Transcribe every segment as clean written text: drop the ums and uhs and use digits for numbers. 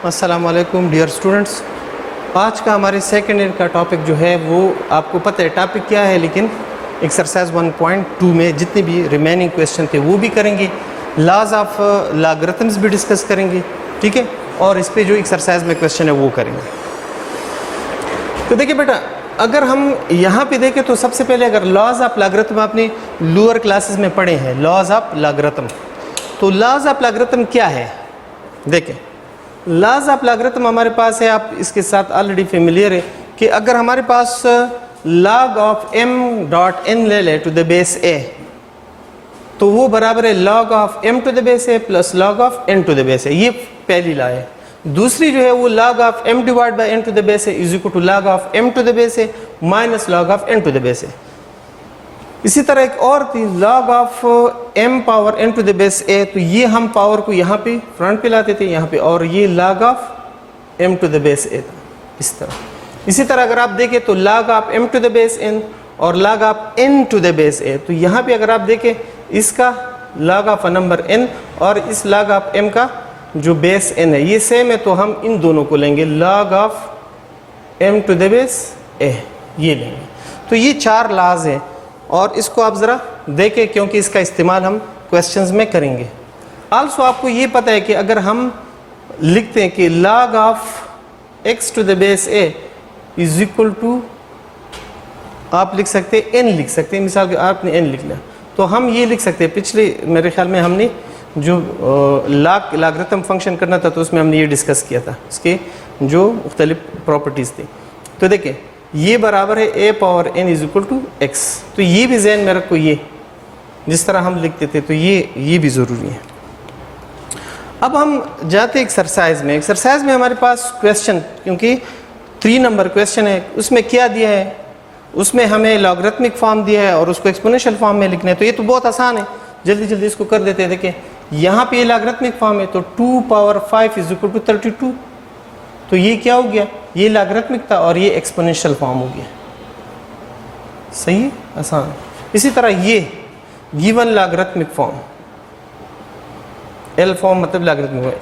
अस्सलाम वालेकुम dear students. आज का हमारे सेकेंड ईयर का टॉपिक जो है वो आपको पता है टॉपिक क्या है, लेकिन एक्सरसाइज 1.2 में जितने भी रिमेनिंग क्वेश्चन थे वो भी करेंगे, लॉज ऑफ लॉगरिथम्स भी डिस्कस करेंगे, ठीक है, और इस पे जो एक्सरसाइज में क्वेश्चन है वो करेंगे। तो देखिए बेटा, अगर हम यहाँ पे देखें तो सबसे पहले अगर लॉज ऑफ लॉगरिथम आपने लोअर क्लासेस में पढ़े हैं, लॉज ऑफ लॉगरिथम, तो लॉज ऑफ लॉगरिथम क्या है देखें। लॉज ऑफ लॉगरिथम हमारे पास है, आप इसके साथ ऑलरेडी फेमिलियर है कि अगर हमारे पास log of m dot n ले ले टू द बेस a, तो वो बराबर है log of m to the base a plus log of n to the base a। ये पहली लॉ है। दूसरी जो है वो log of m divide by n to the base a is equal to log of m to the base a minus log of n to the base a। इसी तरह एक और थी log of m power n to the base a, तो ये हम power को यहाँ पे फ्रंट पे लाते थे यहाँ पे, और ये log of m to the base a था इस तरह। इसी तरह अगर आप देखें तो log of m to the base n और log of n to the base a, तो यहाँ पे अगर आप देखें इसका log ऑफ नंबर n और इस log ऑफ m का जो बेस n है ये सेम है, तो हम इन दोनों को लेंगे log of m to the base a, ये लेंगे। तो ये चार लॉज हैं और इसको आप ज़रा देखें क्योंकि इसका इस्तेमाल हम क्वेश्चंस में करेंगे। आल्सो आपको ये पता है कि अगर हम लिखते हैं कि log of x to the base a is equal to, आप लिख सकते हैं n लिख सकते हैं, मिसाल के आपने n लिख लिया तो हम ये लिख सकते हैं। पिछले मेरे ख्याल में हमने जो लॉगरिथम फंक्शन करना था तो उसमें हमने ये डिस्कस किया था, इसके जो मुख्तलिफ प्रॉपर्टीज़ थी। तो देखिए ये बराबर है a power n is equal to x, तो ये भी जहन में रखो, ये जिस तरह हम लिखते थे तो ये भी ज़रूरी है। अब हम जाते एक्सरसाइज में। एक्सरसाइज में हमारे पास क्वेश्चन, क्योंकि 3 नंबर क्वेश्चन है, उसमें क्या दिया है, उसमें हमें लॉगरिथमिक फॉर्म दिया है और उसको एक्सपोनेंशियल फॉर्म में लिखना है। तो ये तो बहुत आसान है, जल्दी जल्दी इसको कर देते हैं। देखिए यहाँ पे ये लॉगरिथमिक फॉर्म है, तो 2 पावर 5 इज इक्वल टू 32, तो ये क्या हो गया, ये लॉगरिथमिक था और ये एक्सपोनेंशियल फॉर्म हो गया। सही है, आसान। इसी तरह ये given logarithmic form, L form मतलब logarithmic,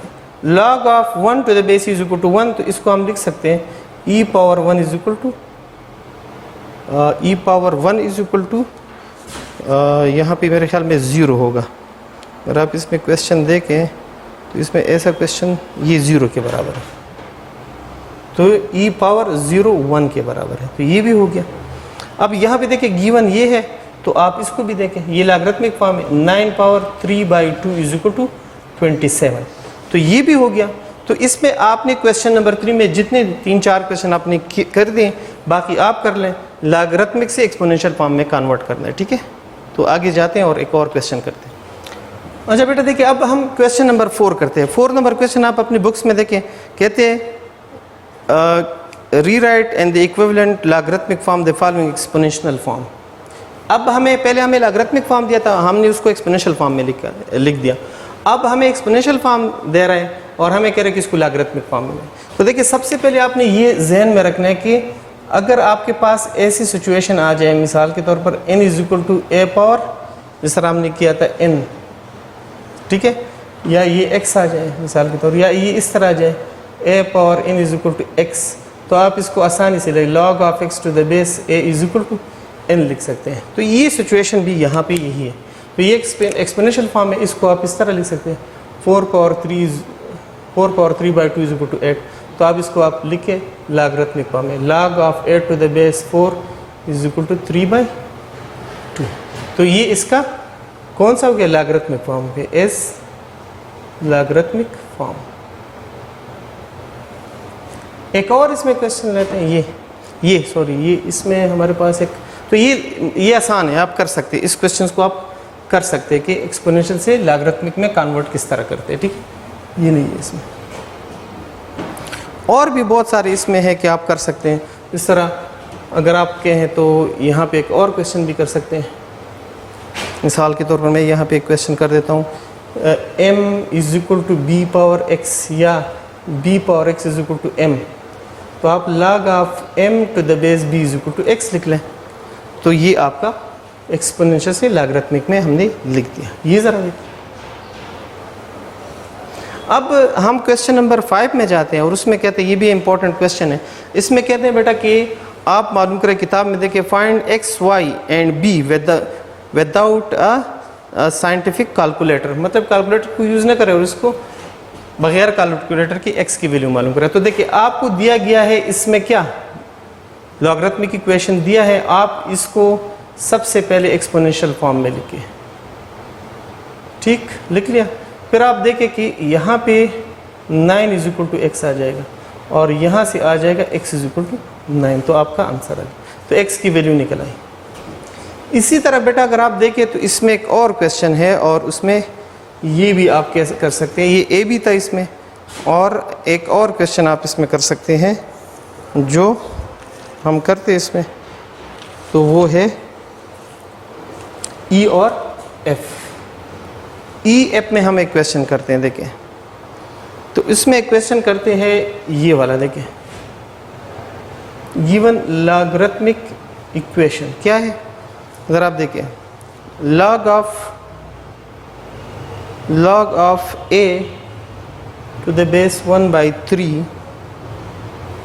log of 1 to the base is equal to 1, तो इसको हम लिख सकते हैं e power 1 is equal to e power 1 is equal to यहाँ पे मेरे ख्याल में 0 होगा। अगर आप इसमें क्वेश्चन देखें तो इसमें ऐसा क्वेश्चन ये 0 के बराबर है, तो e पावर 0 1 के बराबर है, तो ये भी हो गया। अब यहाँ पे देखिए गिवन ये है, तो आप इसको भी देखें, ये लॉगरिथमिक फॉर्म है, 9 पावर 3/2 इज इक्वल टू 27, तो ये भी हो गया। तो इसमें आपने क्वेश्चन नंबर 3 में जितने 3-4 क्वेश्चन आपने कर दिए, बाकी आप कर लें, लॉगरिथमिक से एक्सपोनेंशियल फॉर्म में कन्वर्ट करना है, ठीक है। तो आगे जाते हैं और एक और क्वेश्चन करते हैं। अच्छा बेटा देखिए, अब हम क्वेश्चन नंबर 4 करते हैं। 4 नंबर क्वेश्चन आप अपनी बुक्स में देखें, कहते हैं rewrite and the equivalent logarithmic form the following exponential form. अब पहले हमें लॉगरिथमिक फॉर्म दिया था, हमने उसको एक्सपोनेंशियल फॉर्म में लिख दिया। अब हमें एक्सपोनेंशियल फॉर्म दे रहा है और हमें कह रहे हैं कि इसको लॉगरिथमिक फॉर्म में। तो देखिए सबसे पहले आपने ये जहन में रखना है कि अगर आपके पास ऐसी सिचुएशन आ जाए, मिसाल के तौर पर n is equal to a power, जिस तरह हमने किया था n, ठीक है, या ये x आ जाए मिसाल के तौर, या ये इस तरह आ जाए a power n is equal to x, तो आप इसको आसानी से ले log of x to the base a is equal to n लिख सकते हैं। तो ये सिचुएशन भी यहाँ पे यही है, तो ये एक्सपोनेंशियल फॉर्म है, इसको आप इस तरह लिख सकते हैं 4 पावर 3/2 इज इक्वल टू 8, तो आप इसको आप लिखे लॉगरिथमिक फॉर्म में, log of 8 to the base 4 is equal to 3/2। तो ये इसका कौन सा हो गया, लॉगरिथमिक फॉर्म पे, एस लॉगरिथमिक फॉर्म। एक और इसमें क्वेश्चन लेते हैं, ये इसमें हमारे पास एक, तो ये आसान है, आप कर सकते हैं इस क्वेश्चन को, आप कर सकते हैं कि एक्सपोनेंशियल से लॉगरिथमिक में कन्वर्ट किस तरह करते हैं, ठीक है। ये नहीं है इसमें, और भी बहुत सारे इसमें है कि आप कर सकते हैं इस तरह। अगर आप कहें तो यहाँ पे एक और क्वेश्चन भी कर सकते हैं। मिसाल के तौर पर मैं यहाँ पे एक क्वेश्चन कर देता हूँ, m is equal to b power x या b power x is equal to m, तो आप log of m to the base b is equal to x लिख लें, तो ये आपका एक्सपोनेंशियल से लॉगरिथमिक में हमने लिख दिया। ये ज़रा अब हम क्वेश्चन नंबर 5 में जाते हैं और उसमें कहते हैं, ये भी इंपॉर्टेंट क्वेश्चन है। इसमें कहते हैं बेटा कि आप मालूम करें, किताब में देखिए, find x y and b without a scientific calculator, मतलब कैलकुलेटर को यूज़ ना करें और इसको बगैर कैलकुलेटर की एक्स की वैल्यू मालूम करें। तो देखिए आपको दिया गया है इसमें क्या, लॉगरिथमिक इक्वेशन दिया है, आप इसको सबसे पहले एक्सपोनेंशियल फॉर्म में लिखिए। ठीक, लिख लिया। फिर आप देखें कि यहाँ पे 9 = x आ जाएगा और यहाँ से आ जाएगा x = 9, तो आपका आंसर आ गया। तो x की वैल्यू निकल आई। इसी तरह बेटा अगर आप देखें तो इसमें एक और क्वेश्चन है और उसमें ये भी आप कैसे कर सकते हैं, ये ए भी था इसमें, और एक और क्वेश्चन आप इसमें कर सकते हैं जो हम करते हैं इसमें, तो वो है ई और एफ। ई एफ में हम एक क्वेश्चन करते हैं, देखें तो इसमें एक क्वेश्चन करते हैं ये वाला, देखें गिवन लॉगरिथमिक इक्वेशन क्या है, ज़रा आप देखें, log of a to the base 1/3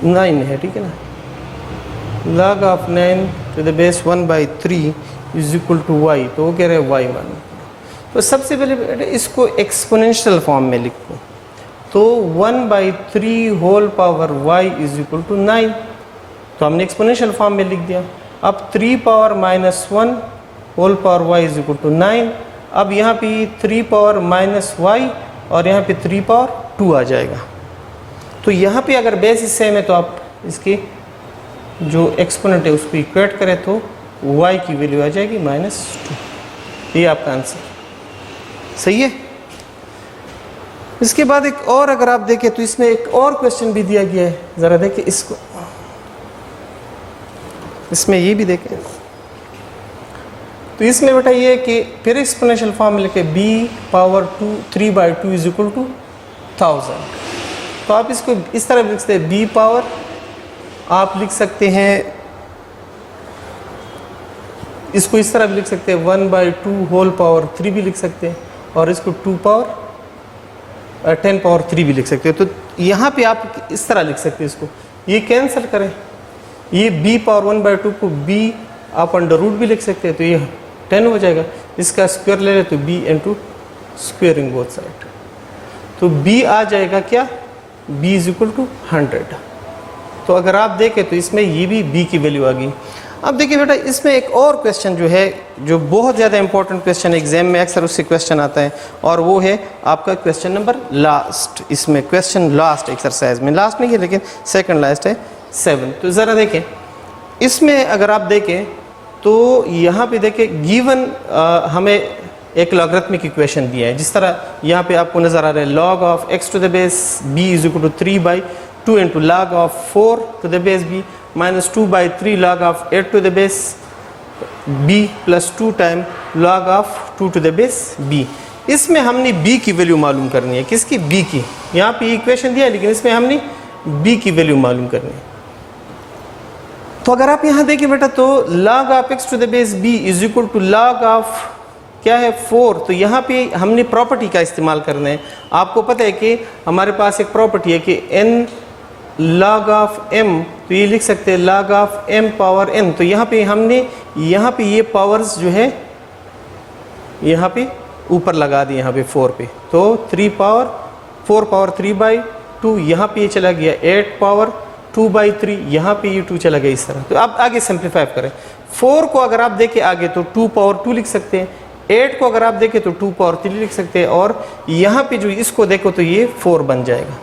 9 है, ठीक है ना, log of 9 to the base 1/3 = y, तो वो कह रहे हैं y मानो। तो सबसे पहले इसको एक्सपोनेंशियल फॉर्म में लिखो, तो 1/3 होल पावर y = 9, तो हमने एक्सपोनेंशियल फॉर्म में लिख दिया। अब 3 पावर -1 होल पावर y = 9, अब यहाँ पे 3 पावर -y और यहाँ पे 3 पावर 2 आ जाएगा। तो यहाँ पे अगर बेस सेम है तो आप इसकी जो एक्सपोनेंट है उसको इक्वेट करें तो y की वैल्यू आ जाएगी -2। ये आपका आंसर सही है। इसके बाद एक और अगर आप देखें तो इसमें एक और क्वेश्चन भी दिया गया है, ज़रा देखें इसको, इसमें ये भी देखें। तो इसमें बेटा ये है कि फिर एक्सपोनेंशियल फॉर्म में लिखे b⁴ 3/2 = 1000। तो आप इसको इस तरह लिख सकते हैं, b पावर आप लिख सकते हैं, इसको इस तरह भी लिख सकते हैं 1/2 होल पावर 3 भी लिख सकते हैं, और इसको 10 पावर 3 भी लिख सकते हैं। तो यहाँ पे आप इस तरह लिख सकते हैं इसको, ये कैंसिल करें, ये b पावर 1/2 को b आप अंडर रूट भी लिख सकते हैं, तो ये 10 हो जाएगा। इसका स्क्वायर ले लें तो b × स्क्वेयरिंग बोथ साइड, तो b आ जाएगा क्या, b = 100। तो अगर आप देखें तो इसमें ये भी b की वैल्यू आ गई। अब देखिए बेटा इसमें एक और क्वेश्चन जो है, जो बहुत ज़्यादा इंपॉर्टेंट क्वेश्चन एग्जाम में अक्सर उससे क्वेश्चन आता है, और वो है आपका क्वेश्चन नंबर लास्ट। इसमें क्वेश्चन लास्ट एक्सरसाइज में, लास्ट नहीं है लेकिन सेकंड लास्ट है 7। तो ज़रा देखें इसमें अगर आप देखें तो यहाँ पे देखें गिवन हमें एक लॉगरिथमिक इक्वेशन दिया है, जिस तरह यहाँ पे आपको नज़र आ रहा है, log of x to the base b = 3/2 into log of 4 to the base b minus 2/3 log of 8 to the base b plus 2 time log of 2 to the base b। इसमें हमने b की वैल्यू मालूम करनी है, किसकी, b की। यहाँ पे इक्वेशन दिया है लेकिन इसमें हमने b की वैल्यू मालूम करनी है। तो अगर आप यहाँ देखिए बेटा, तो log of x to the base b = log of क्या है 4, तो यहाँ पे हमने प्रॉपर्टी का इस्तेमाल करना है। आपको पता है कि हमारे पास एक प्रॉपर्टी है कि n log of m, तो ये लिख सकते हैं log of m power n। तो यहाँ पे हमने ये पावर्स जो है यहाँ पे ऊपर लगा दिए, यहाँ पे 4 पे, तो 4 पावर 3/2, यहाँ पे ये चला गया 8 पावर 2/3, यहाँ पे ये 2 चला गया इस तरह। तो अब आगे सिंप्लीफाई करें, 4 को अगर आप देखें आगे तो 2 पावर 2 लिख सकते हैं, 8 को अगर आप देखें तो 2 पावर 3 लिख सकते हैं, और यहाँ पे जो इसको देखो तो ये 4 बन जाएगा।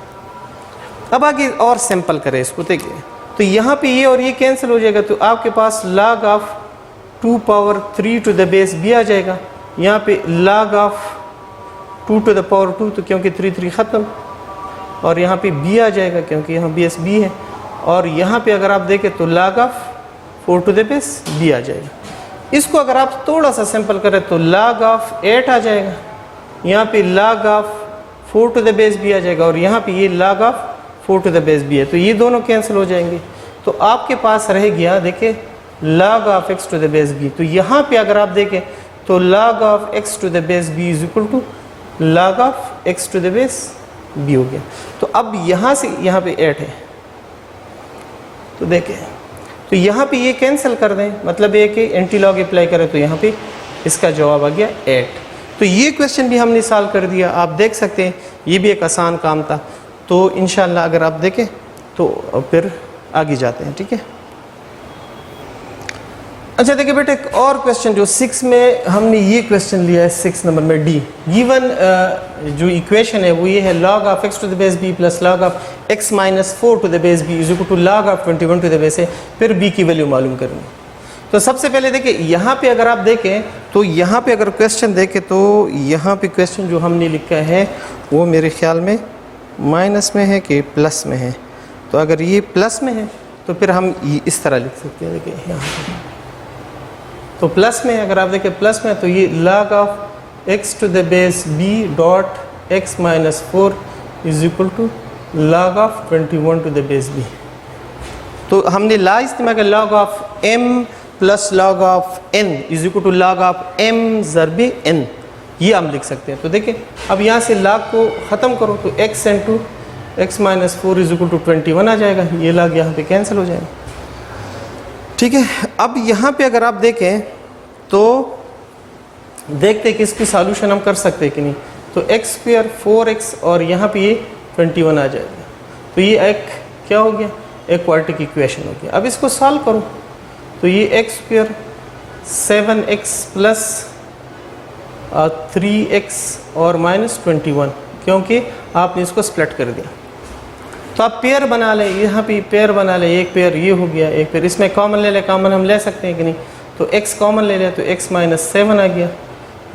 अब आगे और सिंपल करें इसको, देखिए तो यहाँ पे ये और ये कैंसिल हो जाएगा, तो आपके पास log of 2 power 3 to the base b आ जाएगा। यहाँ पे log of 2 to the power 2, तो क्योंकि 3 ख़त्म, और यहाँ पे b आ जाएगा क्योंकि यहाँ bs b है, और यहाँ पे अगर आप देखें तो log of 4 to the base b आ जाएगा। इसको अगर आप थोड़ा सा सिंपल करें तो log of 8 आ जाएगा, यहाँ पे log of 4 to the base b आ जाएगा, और यहाँ पे ये log of 4 to the base b है, तो ये दोनों कैंसिल हो जाएंगे। तो आपके पास रह गया देखिए log of x to the base b। तो यहाँ पे अगर आप देखें तो log of x to the base b = log of x to the base b हो गया। तो अब यहाँ से यहाँ पे 8 है, तो देखें तो यहाँ पे ये कैंसिल कर दें, मतलब ये कि एंटी लॉग अप्लाई करें, तो यहाँ पे इसका जवाब आ गया 8। तो ये क्वेश्चन भी हमने सॉल्व कर दिया, आप देख सकते हैं ये भी एक आसान काम था। तो इंशाल्लाह अगर आप देखें तो फिर आगे जाते हैं, ठीक है। अच्छा देखिए बेटे, एक और क्वेश्चन जो 6 में हमने ये क्वेश्चन लिया है 6 नंबर में, डी गिवन जो इक्वेशन है वो ये है log of x to the base b plus log of x minus 4 to the base b is equal to log of 21 to the base a, फिर b की वैल्यू मालूम करनी। तो सबसे पहले देखिए यहाँ पे अगर आप देखें तो यहाँ पे अगर क्वेश्चन देखें तो यहाँ पे क्वेश्चन जो हमने लिखा है वो मेरे ख्याल में माइनस में है कि प्लस में है। तो अगर ये प्लस में है तो फिर हम ये इस तरह लिख सकते हैं, देखिए यहाँ पे तो प्लस में, अगर आप देखें प्लस में तो ये log of x to the base b dot x minus 4 is equal to log of 21 to the base b। तो हमने ला इस्तेमाल किया, log of m plus log of n is equal to log of m ज़रबे n, ये हम लिख सकते हैं। तो देखिए अब यहाँ से log को ख़त्म करो तो x into x minus 4 is equal to 21 आ जाएगा, ये log यहाँ पे कैंसिल हो जाएगा, ठीक है। अब यहाँ पे अगर आप देखें तो देखते हैं कि इसकी सॉल्यूशन हम कर सकते हैं कि नहीं। तो x स्क्वायर 4x और यहाँ पे ये 21 आ जाएगा, तो ये एक क्या हो गया, एक क्वाड्रेटिक इक्वेशन हो गया। अब इसको सॉल्व करो तो ये x square 7x plus 3x और माइनस 21, क्योंकि आपने इसको स्प्लिट कर दिया। तो आप पेयर बना लें, यहाँ पे पेयर बना लें, एक पेयर ये हो गया, एक पेयर इसमें कॉमन ले लें, कॉमन हम ले सकते हैं कि नहीं। तो x कॉमन ले लिया तो x माइनस 7 आ गया,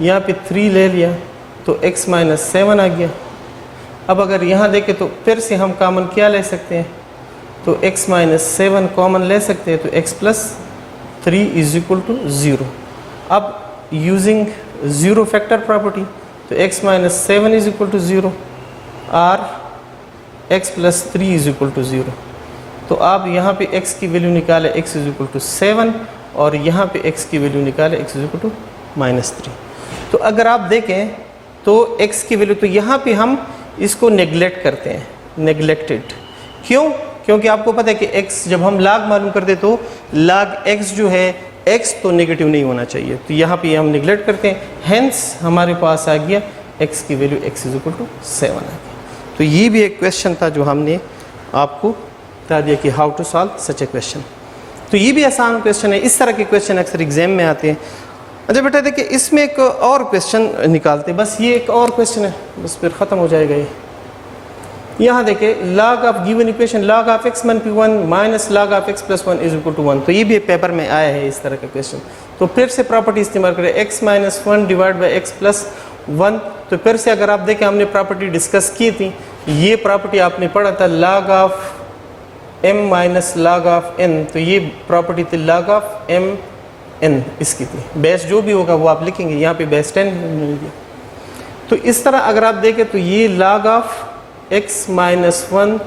यहाँ पे 3 ले लिया तो x माइनस 7 आ गया। अब अगर यहाँ देखें तो फिर से हम कॉमन क्या ले सकते हैं, तो x माइनस 7 कॉमन ले सकते हैं, तो x plus 3 is equal to 0। अब यूजिंग ज़ीरो फैक्टर प्रॉपर्टी तो x minus 7 is equal to 0 और x plus 3 is equal to 0। तो आप यहाँ पे x की वैल्यू निकाले, x इज इक्वल टू 7 और यहाँ पे x की वैल्यू निकाले, x is equal to minus 3। तो अगर आप देखें तो x की वैल्यू, तो यहाँ पे हम इसको नेग्लेक्ट करते हैं, नेग्लेक्टेड क्यों, क्योंकि आपको पता है कि x जब हम log मालूम करते तो log x जो है x तो नेगेटिव नहीं होना चाहिए, तो यहाँ पे हम नेग्लेक्ट करते हैं। हेंस हमारे पास आ गया x की value x is equal to 7 आ गया। तो ये भी एक क्वेश्चन था जो हमने आपको बता दिया कि how to solve such a question. तो ये भी आसान क्वेश्चन है, इस तरह के क्वेश्चन अक्सर एग्जाम में आते हैं। अच्छा बेटा देखिए इसमें एक और क्वेश्चन निकालते हैं, बस ये एक और क्वेश्चन है, बस फिर ख़त्म हो जाएगा ये। यहाँ देखिए log of given equation log of x - 1 minus log of x plus 1 is equal to 1। तो ये भी पेपर में आया है इस तरह का क्वेश्चन। तो फिर से प्रॉपर्टी इस्तेमाल करें, x minus 1 divide by x plus 1। तो फिर से अगर आप देखें हमने प्रॉपर्टी डिस्कस की थी, ये प्रॉपर्टी आपने पढ़ा था log of m minus log of n। तो ये प्रॉपर्टी थी log ऑफ m n, इसकी थी। बेस जो भी होगा वो आप लिखेंगे, यहाँ पे बेस 10 मिल गया। तो इस तरह अगर आप देखें तो ये log of x minus 1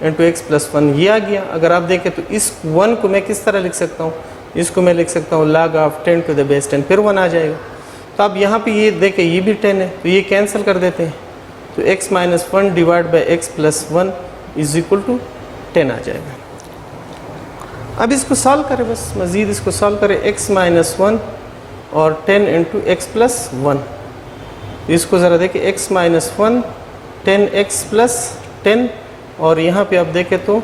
into x plus 1 ये आ गया। अगर आप देखें तो इस 1 को मैं किस तरह लिख सकता हूँ, इसको मैं लिख सकता हूँ log of 10 to the base 10, फिर 1 आ जाएगा। तो अब यहाँ पे ये देखें ये भी 10 है, तो ये कैंसिल कर देते हैं। तो x minus 1 divide by x plus 1 is equal to 10 आ जाएगा। अब इसको सॉल्व करें, बस मज़ीद इसको सॉल्व करें, x माइनस 1 और 10 इंटू एक्स प्लस 1। इसको ज़रा देखें, x माइनस 1 10x प्लस 10 और यहाँ पे आप देखें तो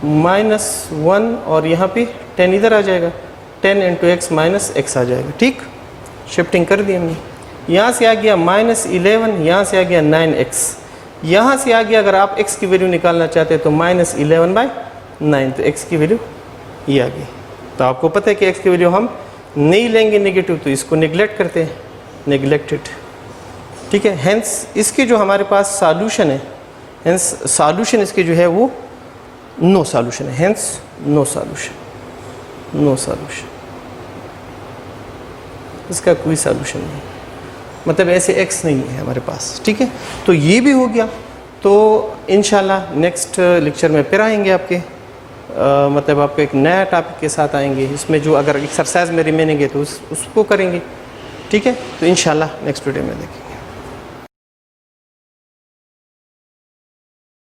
माइनस 1 और यहाँ पे 10 इधर आ जाएगा, 10 इंटू एक्स माइनस एक्स आ जाएगा। ठीक, शिफ्टिंग कर दी हमने। यहाँ से आ गया माइनस 11, यहाँ से आ गया 9x, यहाँ से आ गया अगर आप x की वैल्यू निकालना चाहते हैं तो माइनस 11 बाई 9, तो x की वैल्यू ये आ गई। तो आपको पता है कि x की वैल्यू हम नहीं लेंगे नेगेटिव, तो इसको नेग्लेक्ट करते हैं, नेग्लेक्टेड। ठीक है, हेंस इसके जो हमारे पास सॉल्यूशन है, हेंस सॉल्यूशन इसके जो है वो नो सॉल्यूशन है, hence no solution, no solution, इसका कोई सॉल्यूशन नहीं, मतलब ऐसे x नहीं है हमारे पास। ठीक है, तो ये भी हो गया। तो इंशाल्लाह नेक्स्ट लेक्चर में फिर आएंगे आपके मतलब आपको एक नया टॉपिक के साथ आएंगे, इसमें जो अगर एक्सरसाइज में रिमेनिंग है तो उसको करेंगे। ठीक है, तो इंशाल्लाह नेक्स्ट वीडियो में देखें।